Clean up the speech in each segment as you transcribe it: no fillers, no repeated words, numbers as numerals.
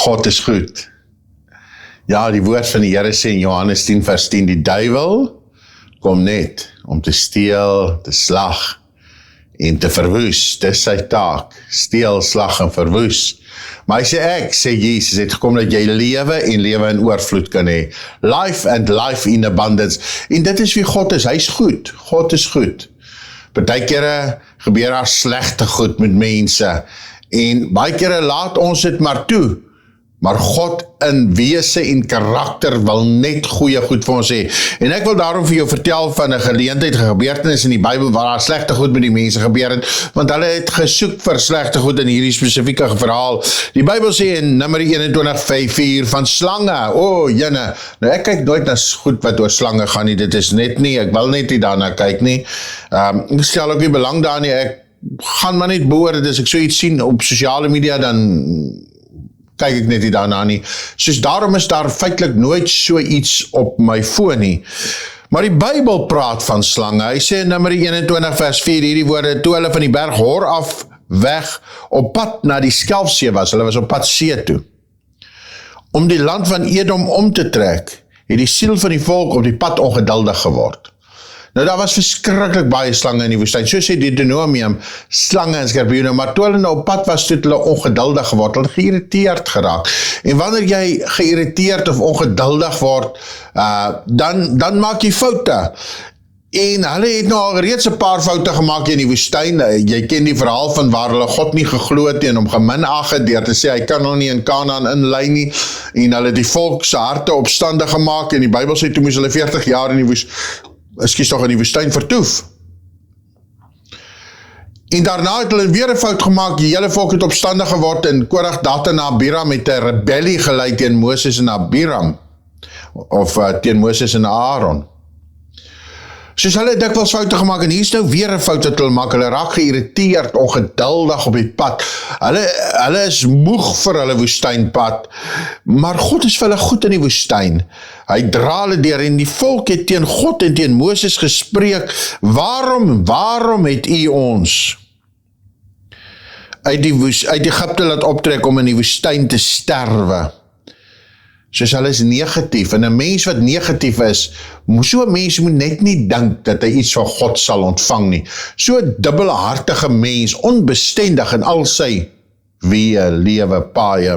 God is goed. Ja, die woord van die Here sê in Johannes 10 vers 10, die duiwel kom net om te steel, te slag en te verwoes. Dis sy taak, steel, slag en verwoes. Maar hy sê sê Jesus, het gekom dat jy lewe en lewe in oorvloed kan hê. Life and life in abundance. En dit is wie God is, hy is goed. God is goed. Partykeer gebeur daar slegte goed met mense. En baie kere laat ons dit maar toe. Maar God in wese en karakter wil net goeie goed vir ons hê. En ek wil daarom vir jou vertel van 'n geleentheid, gebeurtenis in die Bybel waar daar slegte goed met die mense gebeur het, want hulle het gesoek vir slegte goed in hierdie spesifieke verhaal. Die Bybel sê in Numeri 21:4 van slange. Jene, nou ek kyk nooit na goed wat oor slange gaan nie, dit is net nie, ek wil net nie daarna kyk nie. Ek stel ook nie belang daar nie, ek gaan maar net behoor, as ek so iets sien op sosiale media, dan kyk ek net nie daarna nie. Soos daarom is daar feitelik nooit so iets op my foon nie. Maar die Bybel praat van slange. Hy sê in Numeri 21 vers 4 hierdie woorde, toe hulle van die berg Hor af weg op pad na die Skelfsee was, hulle was op pad see toe, om die land van Edom om te trek, het die siel van die volk op die pad ongeduldig geword. Nou daar was verskriklik baie slange in die woestyn, so sê Deuteronomium, slange en skorpioene, maar toe hulle nou op pad was, toe hulle ongeduldig geword, hulle geïrriteerd geraak. En wanneer jy geïrriteerd of ongeduldig word, dan maak jy foute. En hulle het nou al reeds 'n paar foute gemaak in die woestyn. Jy ken die verhaal van waar hulle God nie geglo het en hom geminag het deur te sê hy kan nog nie in Kanaan inlei nie, en hulle het die volk se harte opstandig gemaak, en die Bybel sê toe moes hulle 40 jaar in die woestyn vertoef. En daarna het hulle weer 'n fout gemaak, die hele volk het opstandig geword, en Korag, Datan en Abiram het 'n rebellie gelei teen Moses en Abiram, of teen Moses en Aaron. Soos hulle dikwels foute gemaak, en hier is nou weer 'n fout wat hulle maak, hulle raak geïrriteerd, ongeduldig op die pad, hulle is moeg vir hulle woestynpad, maar God is vir hulle goed in die woestyn, hy dra hulle deur, en die volk het teen God en teen Moses gespreek, waarom het u ons uit Egipte laat optrek om in die woestyn te sterwe? Soos hulle is negatief, en 'n mens wat negatief is, so 'n mens moet net nie dink dat hy iets van God sal ontvang nie. So 'n dubbelhartige mens, onbestendig in al sy weë, lewe, paaie.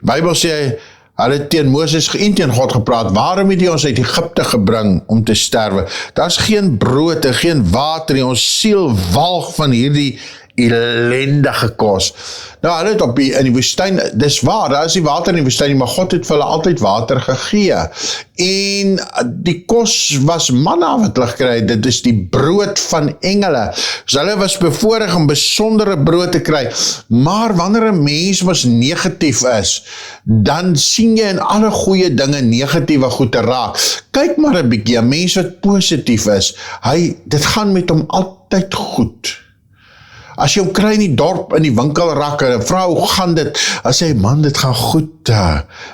Die Bybel sê, hulle het teen Moses en teen God gepraat, waarom het jy ons uit Egipte gebring om te sterwe? Daar's geen brood en geen water nie, ons siel walg van hierdie ellendige kos. Nou, hulle het in die woestyn, dis waar, daar is die water in die woestyn, maar God het vir hulle altyd water gegee. En die kos was manna wat hulle gekry het, dit is die brood van engele. So hulle was bevoorreg om besondere brood te kry. Maar wanneer 'n mens was negatief is, dan sien jy in alle goeie dinge negatiewe goed te raak. Kyk maar 'n bietjie, 'n mens wat positief is, dit gaan met hom altyd goed. As jy hom kry in die dorp, in die winkelrakke, en vra hoe gaan dit, as hy, man, dit gaan goed,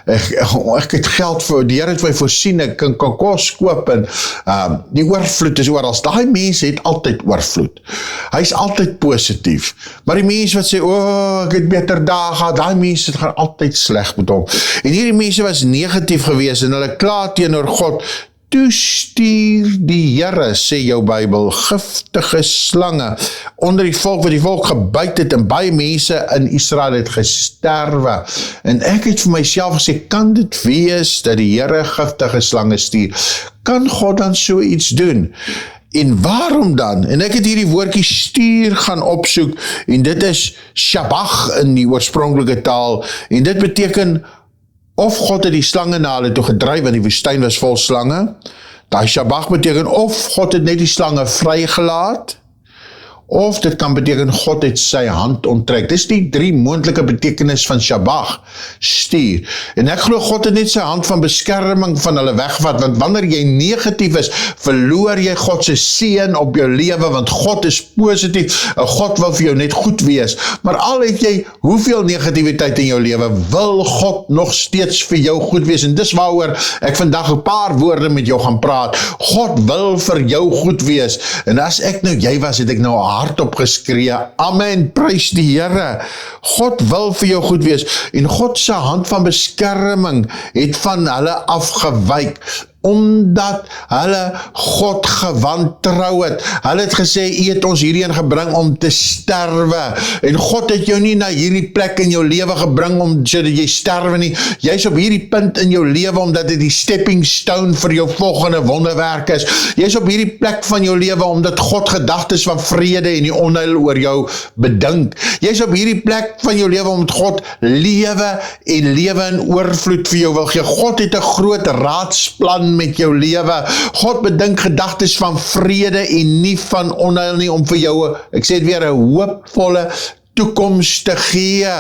ek het geld vir, die Here het my voorsien, ek kan kos koop, en die oorvloed is oral, daai mens het altyd oorvloed, hy is altyd positief, maar die mens wat sê, ek het beter dae gehad, daai mens het gaan altyd sleg met hom, en hierdie mense was negatief gewees, en hulle kla teenoor God, toe stuur die Here, sê jou Bybel, giftige slange onder die volk, wat die volk gebyt het, en baie mense in Israel het gesterwe. En ek het vir myself gesê, kan dit wees dat die Here giftige slange stuur? Kan God dan so iets doen? En waarom dan? En ek het hierdie woordjie stuur gaan opsoek, en dit is shabach in die oorspronklike taal, en dit beteken of God het die slange na hulle toe gedryf, want die woestyn was vol slange. Daai shabach beteken of God het net die slange vrygelaat, of dit kan beteken God het sy hand onttrek. Dis die drie moontlike betekenis van shabach, stuur. En ek glo God het net sy hand van beskerming van hulle weggevat, want wanneer jy negatief is, verloor jy God se seën op jou lewe, want God is positief, en God wil vir jou net goed wees. Maar al het jy hoeveel negativiteit in jou lewe, wil God nog steeds vir jou goed wees, en dis waaroor ek vandag 'n paar woorde met jou gaan praat. God wil vir jou goed wees, en as ek nou jy was, het ek nou hardop geskree, amen, prys die Here. God wil vir jou goed wees, en God se hand van beskerming het van hulle afgewyk, omdat hulle God gewantrou het. Hulle het gesê, U het ons hierheen gebring om te sterwe, en God het jou nie na hierdie plek in jou lewe gebring om sodat jy sterwe nie. Jy's op hierdie punt in jou lewe omdat dit die stepping stone vir jou volgende wonderwerk is. Jy's op hierdie plek van jou lewe omdat God gedagtes van vrede en die onheil oor jou bedink. Jy's op hierdie plek van jou lewe omdat God lewe en lewe in oorvloed vir jou wil gee. God het 'n groot raadsplan met jou lewe. God bedink gedagtes van vrede en nie van onheil nie, om vir jou, ek sê het weer, 'n hoopvolle toekoms te gee.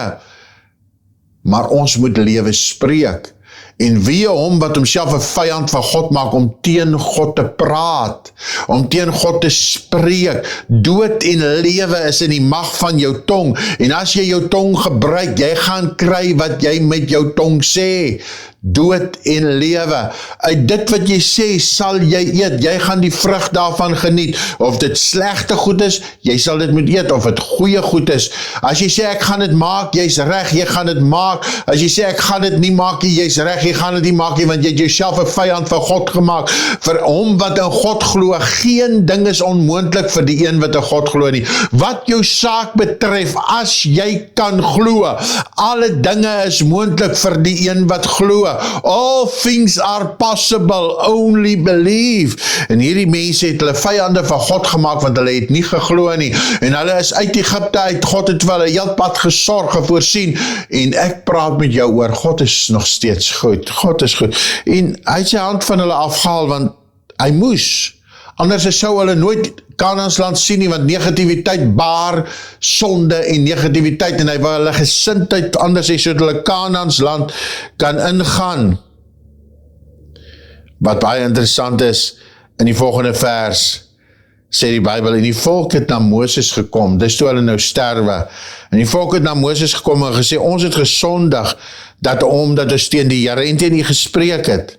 Maar ons moet lewe spreek. En wie hom wat homself 'n vyand van God maak, om teen God te praat, om teen God te spreek. Dood en lewe is in die mag van jou tong, en as jy jou tong gebruik, jy gaan kry wat jy met jou tong sê. Dood en lewe. Uit dit wat jy sê, sal jy eet. Jy gaan die vrug daarvan geniet. Of dit slegte goed is, jy sal dit moet eet. Of dit goeie goed is. As jy sê, ek gaan dit maak, jy's reg, jy gaan dit maak. As jy sê, ek gaan dit nie maak, jy's reg, jy gaan dit nie maak, want jy het jouself 'n vyand van God gemaak. Vir hom wat in God glo, geen ding is onmoontlik vir die een wat in God glo nie. Wat jou saak betref, as jy kan glo, alle dinge is moontlik vir die een wat glo. All things are possible, only believe. En hierdie mense het hulle vyande van God gemaak, want hulle het nie geglo nie. En hulle is uit Egipte uit, God het vir hulle heel pad gesorg, voorsien. En ek praat met jou oor, God is nog steeds goed. God is goed. En hy het sy hand van hulle afgehaal, want hy moes. Anders sou hulle nooit Kanaans sien nie, want negativiteit baar sonde en negativiteit, en hy wil hulle gesindheid anders hê, sodat hulle Kanaans land kan ingaan. Wat baie interessant is, in die volgende vers, sê die Bybel, en die volk het na Moses gekom, dis toe hulle nou sterwe, en die volk het na Moses gekom en gesê, ons het gesondig, omdat ons teen die Here en teen die gespreek het.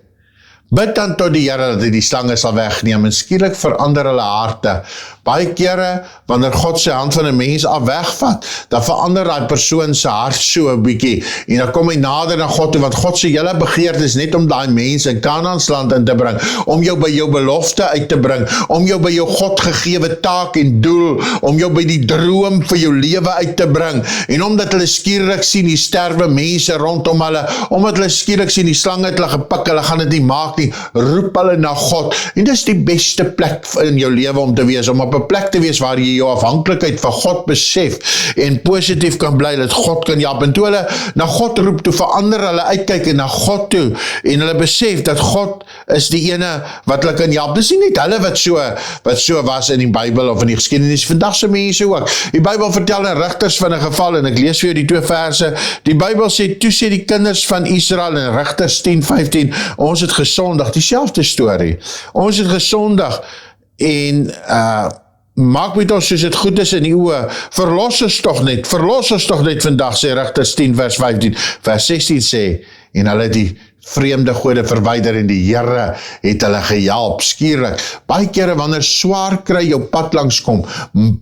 Bid dan tot die Here dat hy die slange sal wegneem, en skielik verander hulle harte. Baie kere, wanneer God sy hand van 'n mens af wegvat, dan verander die persoon sy hart so 'n bietjie, en dan kom hy nader na God toe, want God se hele begeerte is net om daai mense in Kanaans land in te bring, om jou by jou belofte uit te bring, om jou by jou God gegewe taak en doel, om jou by die droom vir jou lewe uit te bring, en omdat hulle skielik sien die sterwe mense rondom hulle, omdat hulle skielik sien die slange het hulle gepik, hulle gaan dit nie maak nie, roep hulle na God, en dis die beste plek in jou lewe om te wees, om op 'n plek te wees waar jy jou afhanklikheid van God besef, en positief kan bly, dat God kan help, en toe hulle na God roep, toe verander hulle uitkyk en na God toe, en hulle besef dat God is die ene wat hulle kan help. Dis nie net hulle wat so was in die Bybel of in die geskiedenis, vandag se mense ook. Die Bybel vertel in Rigters van 'n geval, en ek lees vir jou die 2 verse, die Bybel sê, toe sê die kinders van Israel in Rigters 10:15, ons het gesondig, dieselfde storie, ons het gesondig, en maak met ons soos het goed is in die oë, verlos ons toch net vandag, sê Rigters 10 vers 15, vers 16 sê, en hulle het die vreemde gode verwyder, en die Here het hulle gehelp, skielik. Baie kere wanneer swaar kry jou pad langs kom,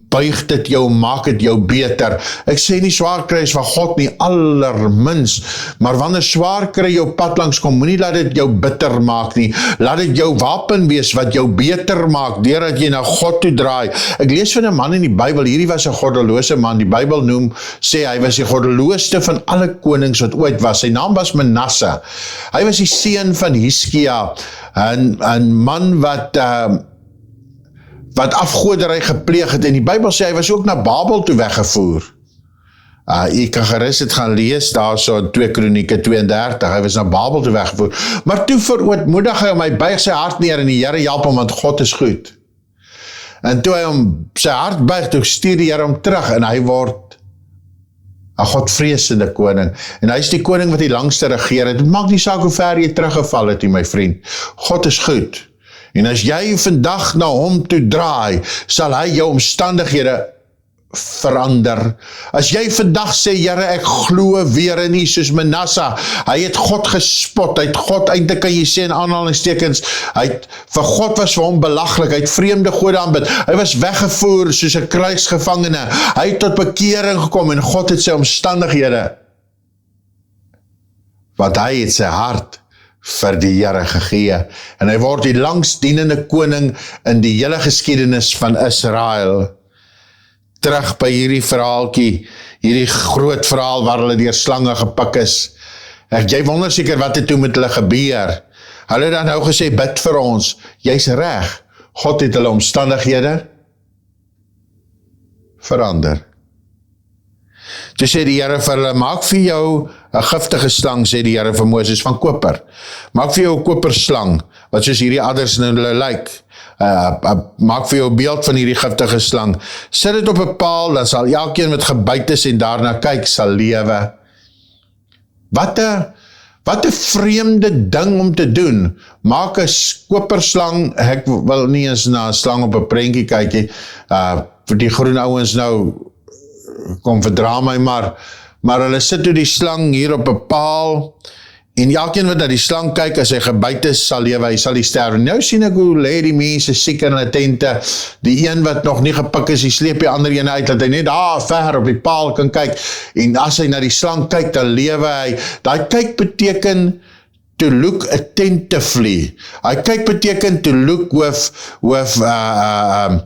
buig dit jou, maak dit jou beter. Ek sê nie swaar kry is van God nie, allermins, maar wanneer swaar kry jou pad langs kom, moenie laat dit jou bitter maak nie, laat dit jou wapen wees wat jou beter maak, deurdat jy na God toe draai. Ek lees van 'n man in die Bybel, hierdie was 'n goddelose man, die Bybel sê hy was die goddeloosste van alle konings wat ooit was, sy naam was Manasse. Hy was die seun van Hiskia, 'n man wat afgoderry gepleeg het, en die Bybel sê hy was ook na Babel toe weggevoer. Jy kan gerus dit gaan lees, daar so in 2 Kronieke 32, hy was na Babel toe weggevoer, maar toe verootmoedig hy hom, hy buig sy hart neer, en die Here help hom, want God is goed. En toe hy hom sy hart buig, toe stuur die Here hom terug, en hy word 'n godvreesende koning, en hy is die koning wat die langste regeer het. Het maak nie saak hoe ver jy teruggeval het, my vriend, God is goed, en as jy vandag na hom toe draai, sal hy jou omstandighede verander. As jy vandag sê, Here, ek glo weer in U, soos Manasseh, hy het God gespot, hy het God, eintlik kan jy sê in aanhalingstekens, vir God was vir hom belaglik, hy het vreemde gode aanbid, hy was weggevoer soos 'n kruisgevangene, hy het tot bekering gekom, en God het sy omstandighede, want hy het sy hart vir die Here gegee, en hy word die langsdienende koning in die hele geskiedenis van Israel. Terug by hierdie verhaaltjie, hierdie groot verhaal waar hulle deur slange gepik is. Jy wonder seker wat het toe met hulle gebeur. Hulle het dan nou gesê, bid vir ons, jy's reg, God het hulle omstandighede verander. Toe sê die Here vir hulle, maak vir jou 'n giftige slang, sê die Here vir Moses, van koper. Maak vir jou 'n koperslang, wat soos hierdie adders in hulle lyk. Maak vir jou 'n beeld van hierdie giftige slang. Sit dit op 'n paal, dan sal elkeen wat gebyt is en daarna kyk, sal lewe. Wat 'n vreemde ding om te doen. Maak 'n koperslang, ek wil nie eens na 'n slang op 'n prentjie kyk nie, vir die groen ouens nou, kom verdra my maar hulle sit toe die slang hier op 'n paal, en elkeen wat na die slang kyk, as hy gebyt is, sal lewe, hy sal nie sterwe. Nou sien ek hoe lê die mense siek in hulle tente, die een wat nog nie gepik is, die sleep die ander een uit, dat hy net daar ver op die paal kan kyk, en as hy na die slang kyk, dan lewe hy. Daai kyk beteken to look attentively. Hy kyk beteken to look with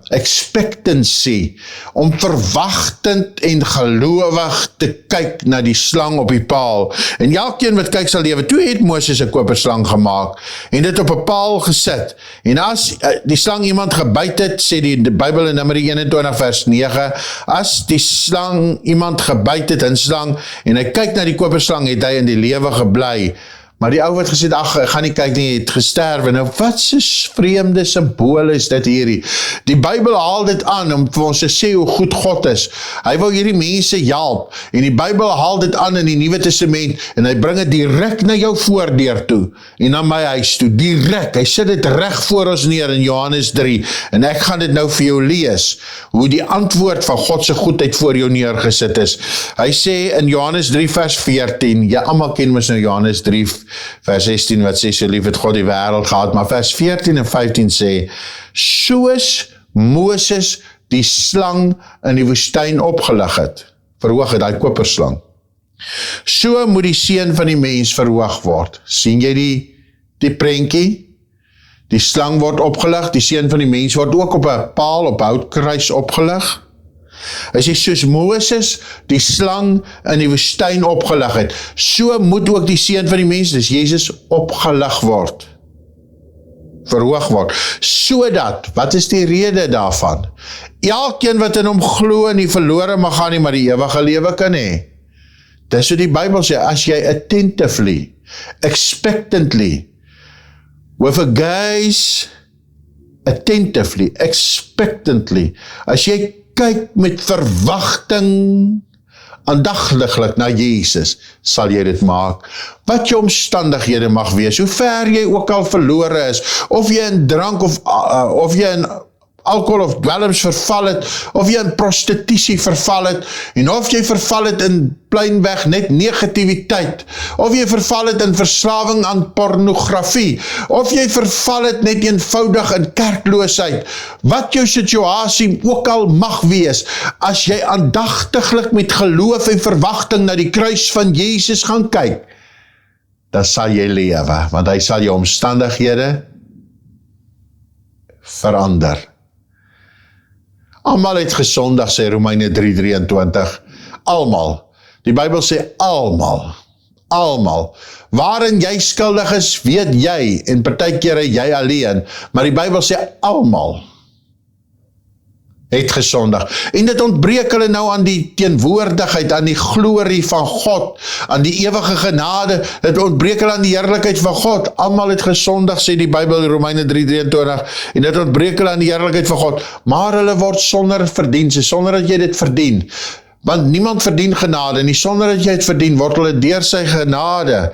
expectancy, om verwagtend en gelowig te kyk na die slang op die paal. En elkeen wat kyk sal lewe. Toe het Moses 'n koperslang gemaak en dit op 'n paal gesit. En as die slang iemand gebyt het, sê die Bybel in Numeri 21 vers 9, as die slang iemand gebyt het, 'n slang, en hy kyk na die koperslang, het hy in die lewe gebly. Maar die ou wat gesê het, ag, ek gaan nie kyk nie, het gesterwe. Nou, wat so vreemde symbool is dit hierdie? Die Bybel haal dit aan, om vir ons te sê hoe goed God is. Hy wil hierdie mense help, en die Bybel haal dit aan in die Nuwe Testament, en hy bring dit direk na jou voordeur toe, en na my huis toe, direk. Hy sit dit reg voor ons neer in Johannes 3, en ek gaan dit nou vir jou lees, hoe die antwoord van God se goedheid voor jou neergesit is. Hy sê in Johannes 3 vers 14, jy almal ken mos nou Johannes 3 vers 16 wat sê, so lief het God die wêreld gehad, maar vers 14 en 15 sê, soos Moses die slang in die woestyn opgelig het, verhoog het, daai koperslang, so moet die seun van die mens verhoog word. Sien jy die prentjie? Die slang word opgelig, die seun van die mens word ook op 'n paal, op 'n houtkruis opgelig. Hy sê, soos Moses die slang in die woestyn opgelig het, so moet ook die seun van die mens, dis Jesus, opgelig word, verhoog word, sodat, wat is die rede daarvan? Elkeen wat in hom glo nie verlore mag gaan nie, maar die ewige lewe kan hê. Dis wat die Bybel sê, as jy attentively, expectantly, with a gaze, attentively, expectantly, as jy kyk met verwagting, aandagtiglik na Jesus, sal jy dit maak. Wat jou omstandighede mag wees, hoe ver jy ook al verlore is, of jy in drank of jy in alkohol of dwelms verval het, of jy in prostitusie verval het, en of jy verval het in pleinweg net negativiteit, of jy verval het in verslawing aan pornografie, of jy verval het net eenvoudig in kerkloosheid, wat jou situasie ook al mag wees, as jy aandagtiglik met geloof en verwagting na die kruis van Jesus gaan kyk, dan sal jy lewe, want hy sal jou omstandighede verander. Almal het gesondig, sê Romeine 3:23. Almal. Die Bybel sê almal. Almal. Waarin jy skuldig is, weet jy, en partykeer jy alleen, maar die Bybel sê almal het gesondig. En dit ontbreek hulle nou aan die teenwoordigheid, aan die glorie van God, aan die ewige genade, dit ontbreek hulle aan die heerlikheid van God. Almal het gesondig, sê die Bybel in Romeine 3:23, en dit ontbreek hulle aan die heerlikheid van God, maar hulle word sonder verdienste, sonder dat jy dit verdien. Want niemand verdien genade, nie sonder dat jy het verdien, word hulle deur sy genade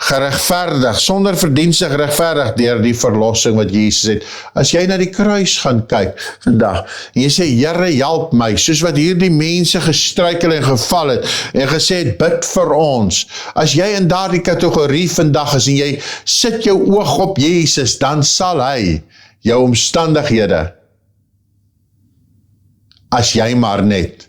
geregverdig, sonder verdienste geregverdig deur die verlossing wat Jesus het. As jy na die kruis gaan kyk vandag, en jy sê, Here, help my, soos wat hierdie mense gestruikel en geval het, en gesê het, bid vir ons. As jy in daardie kategorie vandag is, en jy sit jou oog op Jesus, dan sal hy jou omstandighede, as jy maar net.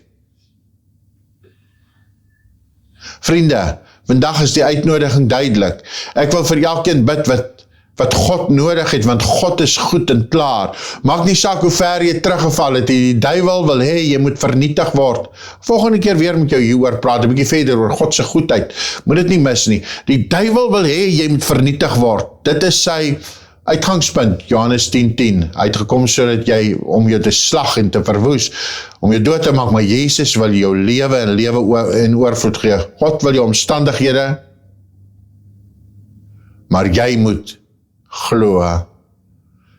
Vriende, vandag is die uitnodiging duidelik. Ek wil vir elkeen bid wat God nodig het, want God is goed en klaar. Maak nie saak hoe ver jy teruggeval het, die duiwel wil hê, jy moet vernietig word. Volgende keer weer met jou hieroor praat, 'n bietjie verder oor God se goedheid. Moet dit nie mis nie. Die duiwel wil hê, jy moet vernietig word. Dit is sy uitgangspunt, Johannes 10:10, hy het gekom sodat jy, om jou te slag en te verwoes, om jou dood te maak, maar Jesus wil jou lewe en lewe in oorvloed gee. God wil jou omstandighede, maar jy moet glo.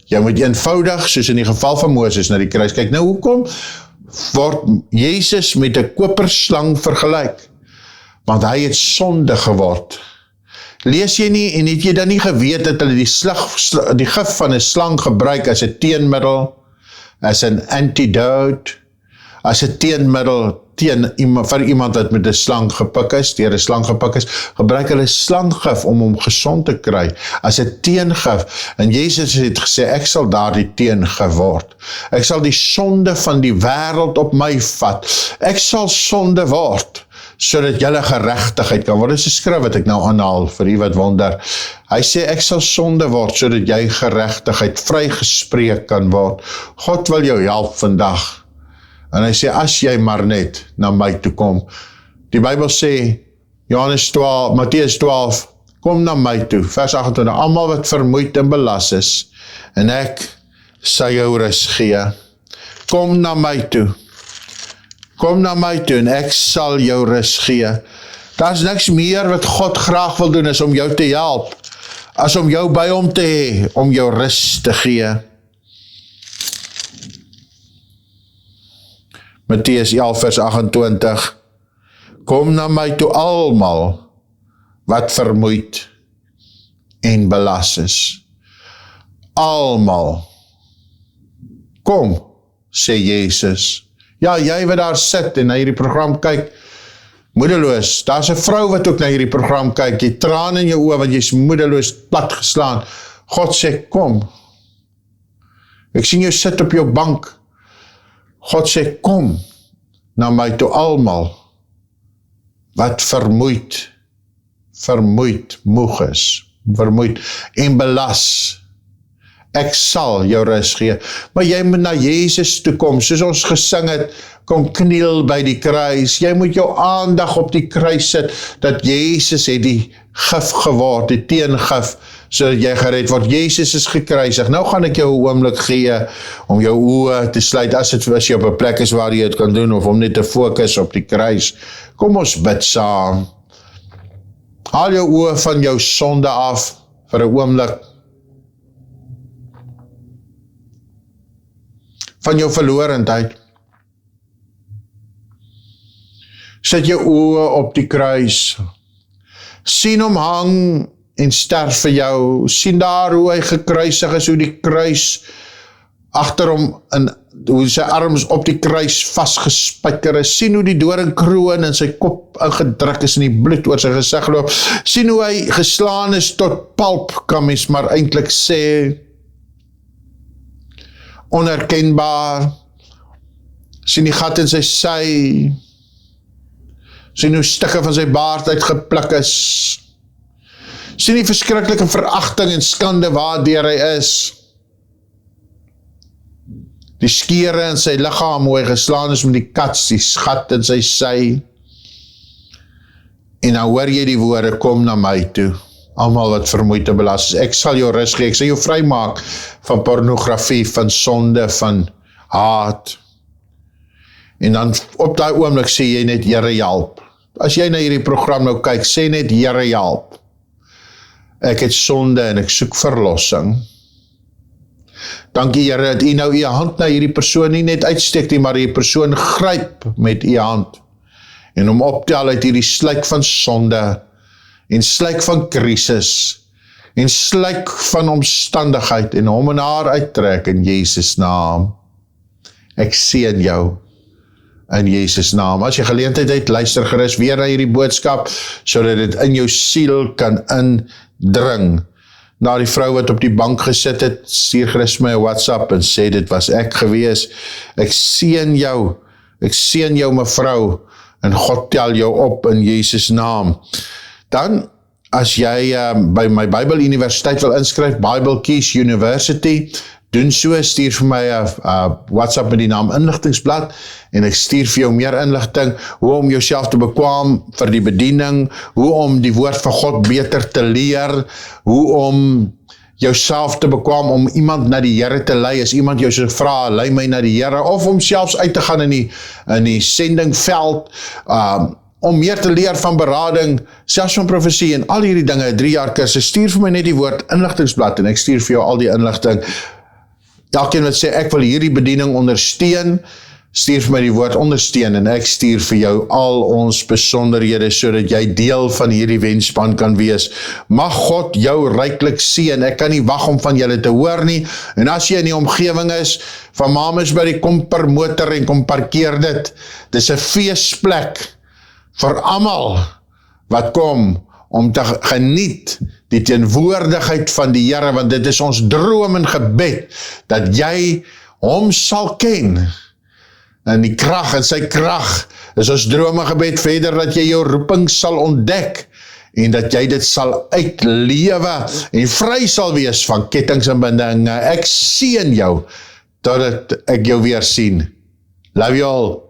Jy moet eenvoudig, soos in die geval van Moses, na die kruis kyk. Nou, hoekom word Jesus met 'n koperslang vergelyk? Want hy het sonde geword. Lees jy nie, en het jy dan nie geweet dat hulle die gif van 'n slang gebruik as 'n teenmiddel, as 'n antidote, as 'n teenmiddel vir iemand wat met 'n slang gepik is, deur 'n slang gepik is, gebruik hulle slanggif om hom gesond te kry, as 'n teengif. En Jesus het gesê, ek sal daardie teengif word. Ek sal die sonde van die wêreld op my vat. Ek sal sonde word, sodat julle geregtigheid kan word. Dit is 'n skrif wat ek nou aanhaal, vir u wat wonder. Hy sê, ek sal sonde word, sodat jy geregtigheid vrygespreek kan word. God wil jou help vandag. En hy sê, as jy maar net na my toe kom. Die Bybel sê, Matteus 12, kom na my toe, vers 28, almal wat vermoeid en belas is, en ek sal jou rus gee. Kom na my toe. Kom na my toe, en ek sal jou rus gee. Daar's niks meer wat God graag wil doen, as om jou te help, as om jou by hom te hê, om jou rus te gee. Matteus 11 vers 28, kom na my toe almal wat vermoeid en belas is. Almal. Kom, sê Jesus. Ja, jy wat daar sit en na hierdie program kyk, moedeloos. Daar's 'n vrou wat ook na hierdie program kyk, jy traan in jou oë want jy's moedeloos plat geslaan. God sê, kom. Ek sien jou sit op jou bank. God sê, kom na my toe almal wat vermoeid, moeg is, vermoeid en belas. Ek sal jou rus gee. Maar jy moet na Jesus toe kom, soos ons gesing het, kom kniel by die kruis. Jy moet jou aandag op die kruis sit, dat Jesus het die gif geword, die teengif, sodat jy gered word. Jesus is gekruisig. Nou gaan ek jou 'n oomblik gee, om jou oë te sluit, as jy op 'n plek is waar jy dit kan doen, of om net te fokus op die kruis. Kom ons bid saam. Haal jou oë van jou sonde af, vir 'n oomblik. Van jou verlorendheid. Sit jou oë op die kruis. Sien hom hang en sterf vir jou. Sien daar hoe hy gekruisig is, hoe die kruis agter hom, hoe sy arms op die kruis vasgespijker is. Sien hoe die doringkroon in sy kop ingedruk is en die bloed oor sy gesig loop. Sien hoe hy geslaan is tot pulp, kan mens maar eintlik sê. Onherkenbaar. Sien die gat in sy sy. Sien hoe stukke van sy baard uitgepluk is. Sien die verskriklike veragting en skande waardeur hy is. Die skere in sy liggaam, hoe hy geslaan is met die kats, die gat in sy sy. En dan hoor jy die woorde, kom na my toe. Almal wat vermoeid en belas is. Ek sal jou rus gee, ek sal jou vrymaak van pornografie, van sonde, van haat. En dan op daai oomblik sê jy net, Here help. As jy na hierdie program nou kyk, sê net, Here help. Ek het sonde en ek soek verlossing. Dankie Here dat u nou u hand na hierdie persoon nie net uitsteek nie, maar die persoon gryp met u hand en hom optel uit hierdie sluik van sonde en slyk van krisis, en slyk van omstandigheid, en hom en haar uittrek in Jesus naam. Ek seën jou in Jesus naam. As jy geleentheid het, luister gerus weer na hierdie boodskap, sodat dit in jou siel kan indring. Na die vrou wat op die bank gesit het, stuur gerus my 'n WhatsApp en sê dit was ek gewees. Ek seën jou mevrou, en God tel jou op in Jesus naam. Dan, as jy by my Bybel Universiteit wil inskryf, Bible Keys University, doen so, stuur vir my 'n WhatsApp met die naam inligtingsblad, en ek stuur vir jou meer inligting, hoe om jouself te bekwam vir die bediening, hoe om die woord van God beter te leer, hoe om jouself te bekwam om iemand na die Here te lei, as iemand jou so vra, lei my na die Here, of om selfs uit te gaan in die sendingveld, om meer te leer van berading, selfs van profesie, en al hierdie dinge, 3 jaar kursus, stuur vir my net die woord inligtingsblad, en ek stuur vir jou al die inligting. Elkeen wat sê, ek wil hierdie bediening ondersteun, stuur vir my die woord ondersteun, en ek stuur vir jou al ons besonderhede, sodat jy deel van hierdie wenspan kan wees. Mag God jou ryklik seën. Ek kan nie wag om van julle te hoor nie, en as jy in die omgewing is, van Mamasbury, kom per motor en kom parkeer dit. Dis 'n feesplek vir almal wat kom, om te geniet die teenwoordigheid van die Here, want dit is ons droom en gebed, dat jy hom sal ken, en die krag, en sy krag, is ons droom en gebed verder, dat jy jou roeping sal ontdek, en dat jy dit sal uitlewe, en vry sal wees van kettings en bindinge. Ek seën jou, totdat ek jou weer sien. Love you all.